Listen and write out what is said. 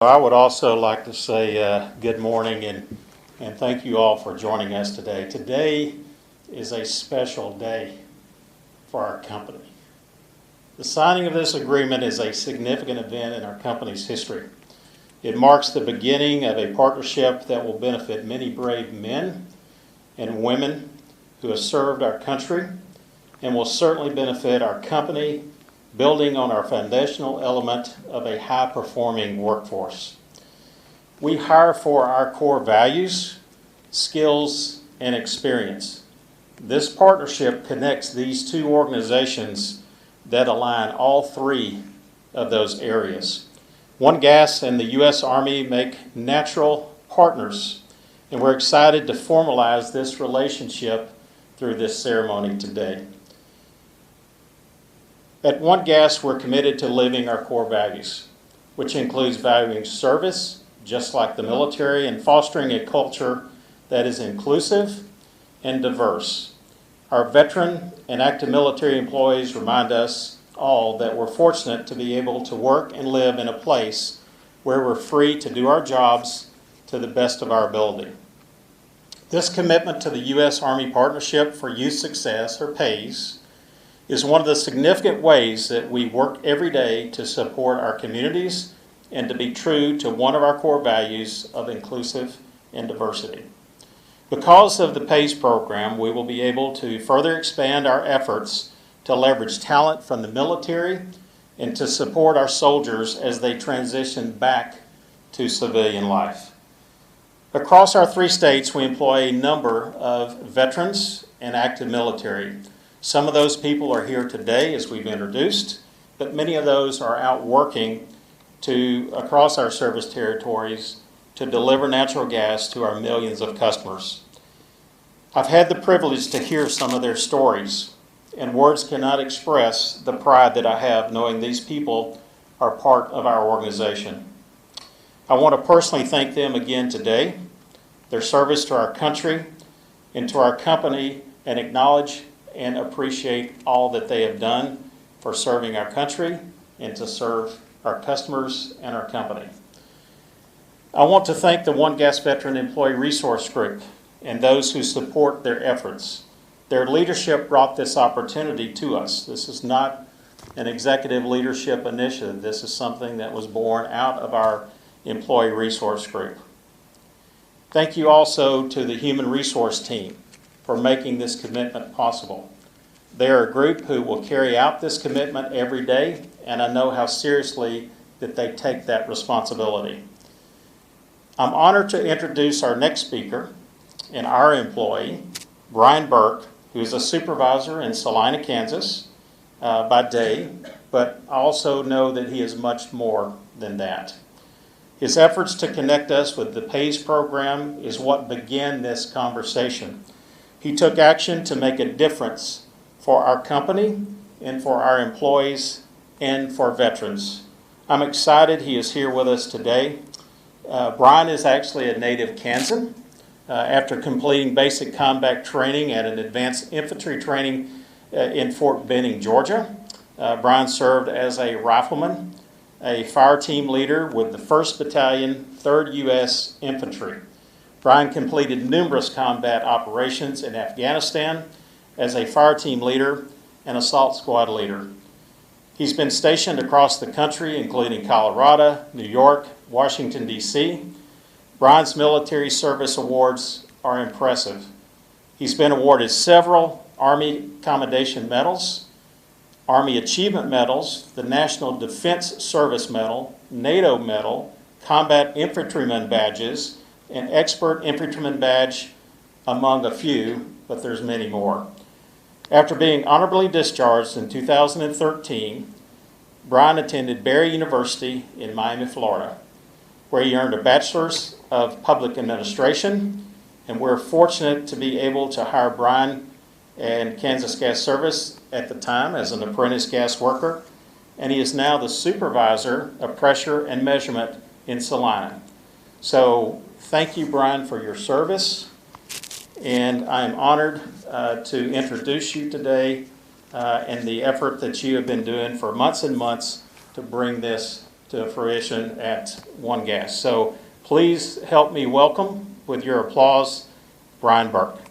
I would also like to say good morning and thank you all for joining us today. Today is a special day for our company. The signing of this agreement is a significant event in our company's history. It marks the beginning of a partnership that will benefit many brave men and women who have served our country and will certainly benefit our company, building on our foundational element of a high-performing workforce. We hire for our core values, skills, and experience. This partnership connects these two organizations that align all three of those areas. One Gas and the U.S. Army make natural partners, and we're excited to formalize this relationship through this ceremony today. At One Gas, we're committed to living our core values, which includes valuing service, just like the military, and fostering a culture that is inclusive and diverse. Our veteran and active military employees remind us all that we're fortunate to be able to work and live in a place where we're free to do our jobs to the best of our ability. This commitment to the U.S. Army Partnership for Youth Success, or PAYS, is one of the significant ways that we work every day to support our communities and to be true to one of our core values of inclusive and diversity. Because of the PAYS program, we will be able to further expand our efforts to leverage talent from the military and to support our soldiers as they transition back to civilian life. Across our 3 states, we employ a number of veterans and active military. Some of those people are here today, as we've introduced, but many of those are out working across our service territories to deliver natural gas to our millions of customers. I've had the privilege to hear some of their stories, and words cannot express the pride that I have knowing these people are part of our organization. I want to personally thank them again today, their service to our country and to our company, and acknowledge and appreciate all that they have done for serving our country and to serve our customers and our company. I want to thank the One Gas Veteran Employee Resource Group and those who support their efforts. Their leadership brought this opportunity to us. This is not an executive leadership initiative. This is something that was born out of our employee resource group. Thank you also to the human resource team for making this commitment possible. They are a group who will carry out this commitment every day, and I know how seriously that they take that responsibility. I'm honored to introduce our next speaker and our employee, Brian Burke, who is a supervisor in Salina, Kansas by day, but I also know that he is much more than that. His efforts to connect us with the PAYS program is what began this conversation. He took action to make a difference for our company and for our employees and for veterans. I'm excited he is here with us today. Brian is actually a native Kansan. After completing basic combat training at an advanced infantry training in Fort Benning, Georgia, Brian served as a rifleman, a fire team leader with the 1st Battalion, 3rd U.S. Infantry. Brian completed numerous combat operations in Afghanistan as a fire team leader and assault squad leader. He's been stationed across the country, including Colorado, New York, Washington, D.C. Brian's military service awards are impressive. He's been awarded several Army Commendation Medals, Army Achievement Medals, the National Defense Service Medal, NATO Medal, Combat Infantryman Badges, an Expert Infantryman Badge, among a few, but there's many more. After being honorably discharged in 2013, Brian attended Barry University in Miami, Florida, where he earned a Bachelor's of Public Administration, and we're fortunate to be able to hire Brian in Kansas Gas Service at the time as an apprentice gas worker, and he is now the supervisor of pressure and measurement in Salina. So thank you, Brian, for your service, and I am honored to introduce you today and the effort that you have been doing for months and months to bring this to fruition at One Gas. So please help me welcome, with your applause, Brian Burke.